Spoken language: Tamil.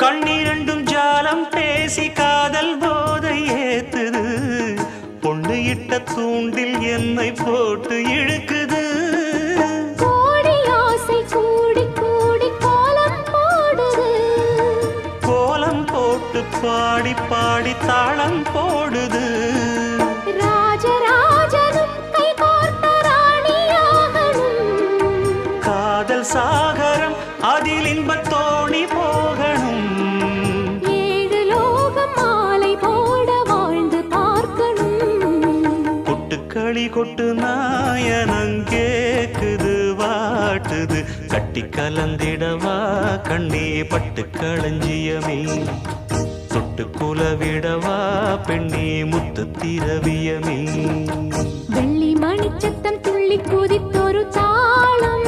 கண்ணிரண்டும் ஜாலம் பேசி காதல் போதை ஏத்துது பொண்ணு இட்ட தூண்டில் என்னை போட்டு இழுக்குது கோடி ஆசை கூடி கூடி கோலம் போடுது கோலம் போட்டு பாடி பாடி தாளம் போடுது ராஜராஜனும் கை கோர்த்த ராணியாகணும் காதல் சாகரம் அதில் இன்பத் தோணி போகணும் ஏழு லோகம் மாலை போட வாழ்ந்து பார்க்கணும் கொட்டுக்களி கொட்டு நாயனங் கேக்குது வாட்டுது கட்டி கலந்திடவா கண்ணே பட்டு களஞ்சியமே தொட்டு குலவிடவா பெண்ணே முத்து திரவியமே வெள்ளி மணிச்சத்தம் துள்ளி குதித்தொரு தாளம்